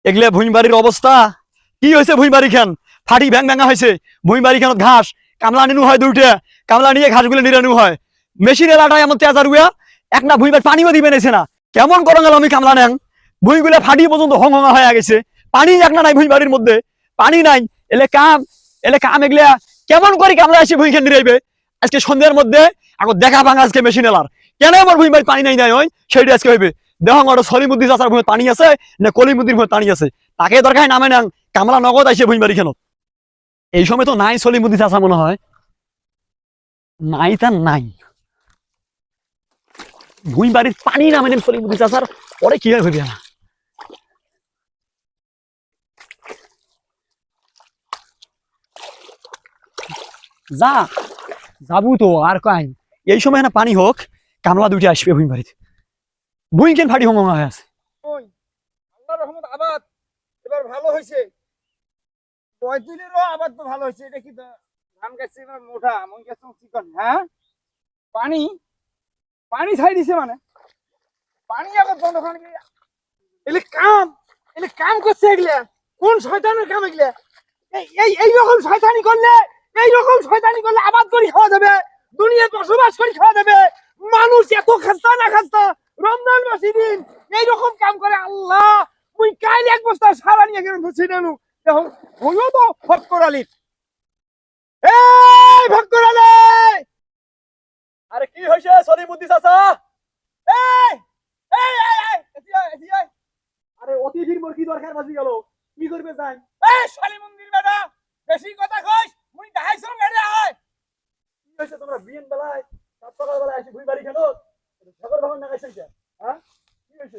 এগুলা ভুঁইবাড়ির অবস্থা কি হয়েছে? ভুঁইবাড়ি খান ফাটি ভ্যাং ভ্যাঙা হয়েছে। ভুঁইবাড়ি খান ঘাস কামলা নিনু হয় দুইটা, কামলা নিয়ে ঘাসগুলো নিরানু হয়। মেশিন এলাটায় এমন তেজার উয়া এক না ভুঁইবার পানিও দিবে নেছে না। কেমন করো গেল আমি কামলা নেন ভুঁইগুলা ফাটি পর্যন্ত হং হঙা হয়ে গেছে। পানি এক না নাই ভুঁইবাড়ির মধ্যে, পানি নাই। এলে কাম এগুলা কেমন করে কামলা এসে ভুঁই খান নিরাইবে? আজকে সন্ধ্যার মধ্যে আগর দেখা ভাঙা আজকে মেশিন এলার কেন আমার ভুঁইবার পানি নাই নাই হয় সেইটা আজকে হইবে। দেখো ওটা সলিমুদ্দিন চাচার ভুঁই পানি আছে না কলিমুদ্দিন ভুঁই পানি আছে, তাকে দরকার নামে নাং কামলা নগদ আইসে ভুঁইবাড়ি কেন। এই সময় তো নাই সলিমুদ্দিন চাচা, মনে হয় নাই। তার নাই ভুঁইবাড়ির পানি নামে নেন সলিমুদ্দিন চাচার, পরে কি হয় হইবে না। যা যাবো তো আর কাই এই সময় না পানি হোক, কামলা দুইটা আসবে ভুঁই বাড়িতে। ভুঁই কেন ফাটি হঙা হয়ে আছে। ওই আল্লাহর রহমত আবাদ এবার ভালো হয়েছে। 5 দিনেরও আবাদ তো ভালো হয়েছে। এটা কি ধান গাছ এবার মোটা মই গাছ চিকন? হ্যাঁ, পানি পানি ছাই দিছে মানে পানি আবার বন্ধ খান কি এলে কাম করছে এগুলা। কোন শয়তানের কাম এগুলা? এই রকম শয়তানি করলে আবাদ করে খাওয়া যাবে, দুনিয়ায় বসবাস করে খাওয়া যাবে। মানুষ এত খাস্তা না খাস্তা রমজান মাসে দিন এইরকম কাম করে। আল্লাহ তুই কাল এক বস্তা সারা নিয়ে গেলেন ধরছি নানু। দেখো হইও তো ফক্কর আলী, এই ফক্কর আলী। আরে কি হয়েছে সলিমুদ্দিন চাচা? এই এই এই এই আরে অতিথির মোর কি দরকার বাজি গেল, কি করবে যাই? এই শালি মন্দির বেটা, বেশি কথা কইস মুই ঢাইছো মেরে আয়। কি হয়েছে তোমরা বিয়েন বেলায় সাত সকাল বেলায় এসে ভুঁই বাড়ি কেন? ঝগড় ভাঙন না গাইছে? হ্যাঁ কি হয়েছে?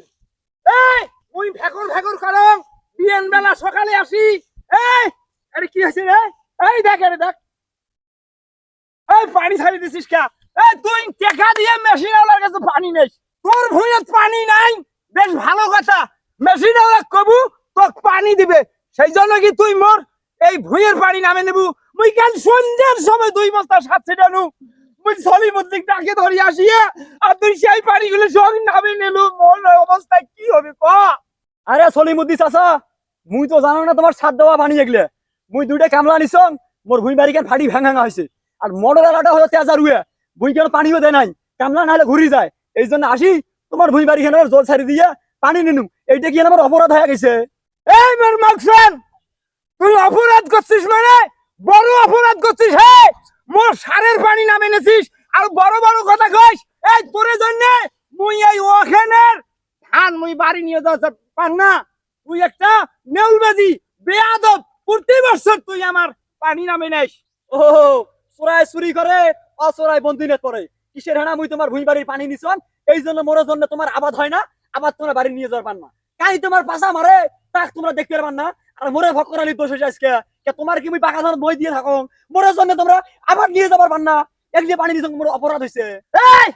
এই মুই ভেকর করং বিয়েন বেলা সকালে আসি। এই আরে কি হইছে রে? এই দেখ আরে দেখ, এই পানি ছাড়ি দিছিস কা? এই তুই টাকা দিয়ে মেশিন ওলার কাছে পানি নেই, তোর ভুঁইয়ে পানি নাই। বেশ ভালো কথা, মেশিন ওলা কবু তোক পানি দিবে। সেই জন্য কি তুই মোর এই ভুঁইয়ের পানি নামে নেবু? মুই কাল সন্ধ্যার সময় 2 বস্তা 7 ছিটানু মুই সলিমুদ্দিন ডাকে ধরি আসিয়া আর তুই সেই পানিগুলো সব নামে নিলু। মোর অবস্থা কি হবে ক? আরে সলিমুদ্দিন চাচা, মুই তো জানো না তোমার সাত দেওয়া পানি এগলে। মুই দুইটা কামলা নিছং, মোর ভুঁই বাড়ি কেন ফাটি ভাঙা হয়েছে। আর মোটর আলাটা হলো তেজার উয়ে, ভুঁই কেন পানিও দেয় নাই, কামলা নাহলে ঘুরি যায়। এই জন্য আসি তোমার ভুঁই বাড়ি কেন জল ছাড়ি দিয়ে পানি নিনু। এইটা কি আমার অপরাধ হয়ে গেছে? এই মোর মাকসান, তুই অপরাধ করছিস মানে বড় অপরাধ করছিস। হে মোর সারের পানি নামে এনেছিস আর বড় বড় কথা কইস। এই তোরে জন্য মুই এই ওখানের ধান মুই বাড়ি নিয়ে যাওয়া পার না। তুই একটা নেউলবাজি বেয়াদব, প্রতি বছর তুই আমার পানি নামে নেস। ও চোরাই চুরি করে অচোরাই বন্দিনে করে কিসের হেনা? মুই তোমার ভুঁই বাড়ির পানি নিছন, এই জন্য মোর জন্য তোমার আবাদ হয় না, আবাদ তোমরা বাড়ি নিয়ে যাওয়ার পার না। কাই তোমার পাশা মারে তাক তোমরা দেখতে পারবার না। আর মোরে ভক্করালি দোষ হয়েছে আজকে। তোমার কি মুই পাকা ধান বই দিয়ে থাকো, মোর জন্য তোমরা আবাদ নিয়ে যাবার পার না। এক যে পানি দিছ মোর অপরাধ হয়েছে। এই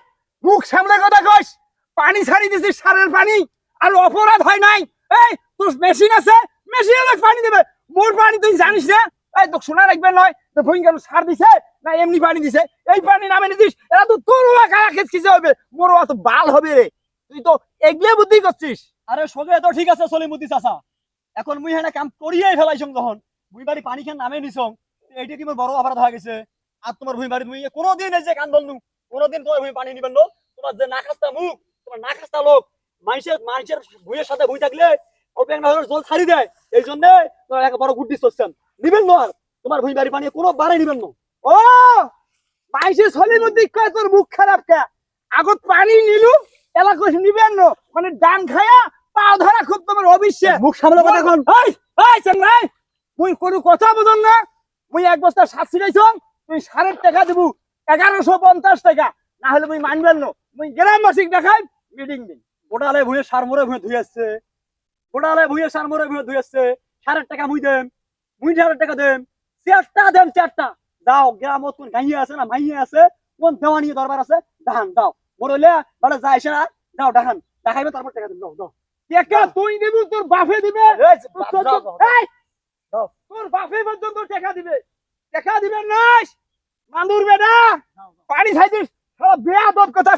মুখ সামলে কথা কইস। পানি ছাড়ি দিছিস সারের পানি আর অপরাধ হয় নাই। এই তোর মেশিন আছে, মেশিনে পানি দেবে। মোর পানি তুই জানিস না? এই তো শোনা রাখবে নয় তো ভুঁই কেন সার দিছে না এমনি পানি দিছে। এই পানি নামে নিছিস, এরা তো তোর কারা খেতে হবে, মোর অত বাল হবে রে। তুই তো এগলে বুদ্ধি করছিস। আরে সোজা তো ঠিক আছে সলিমুদ্দিন চাচা, এখন মুই হেনা কাম করিয়াই ফেলাইছং যখন ভুঁই বাড়ি পানি খান নামে নিছং, এইটা কি মোর বড় অপরাধ হয়ে গেছে। আর তোমার ভুঁই বাড়ি মুই কোনোদিন এই যে কান্দল নু, কোনোদিন তোমার ভুঁই পানি নিবেন না। তোমার যে না খাস্তা মুখ, তোমার না খাস্তা লোক, মানুষের ভুঁইয়ের সাথে ভুঁই থাকলে অল্প এক জল ছাড়ি দেয়। এই জন্য তোমার এক বড় গুড্ডি চলছেন নিবেন না। আর তোমার ভুঁই বাড়ি পানি কোনো বারে নিবেন না। ও বাইশে ছলির মধ্যে কয় তোর মুখ খারাপ কে? আগত পানি নিলু এলাকা নিবেন না মানে ডান খায়া পা ধরা খুব তোমার অবিশ্বাস। মুখ সামলে কথা কোন। এই এই চেঙ্গাই, মুই কোনো কথা বুঝন না। মুই এক বস্তা 7 ছিড়াইছং, তুই 7.5 টাকা দেবু, 1150 টাকা। না হলে মুই মানবেন না। মুই গ্রামবাসীক দেখাই মিটিং দিন। গোটালে ভুঁয়ে সার মরে ভুঁয়ে ধুই আসছে, গোটালে ভুঁয়ে সার মরে ভুঁয়ে ধুই আসছে। 7.5 টাকা মুই দেম, মুই 7.5 টাকা দেম, 4টা দেম 4টা। দাও গ্রামত কোন গাইয়ে আছে না মাইয়ে আছে, কোন দেওয়ানি দরবার আছে, দাহান দাও। মোর হইলে বলে যাইছে না, দাও দাহান দেখাইবে তারপর টাকা দেব। দাও দাও টাকা তুই দিবি, তোর বাপে দিবে। এই এই দাও তোর বাপে পর্যন্ত টাকা দিবে। টাকা দিবে না মান্দুর বেটা, পানি খাইছিস বেয়াদব কথা।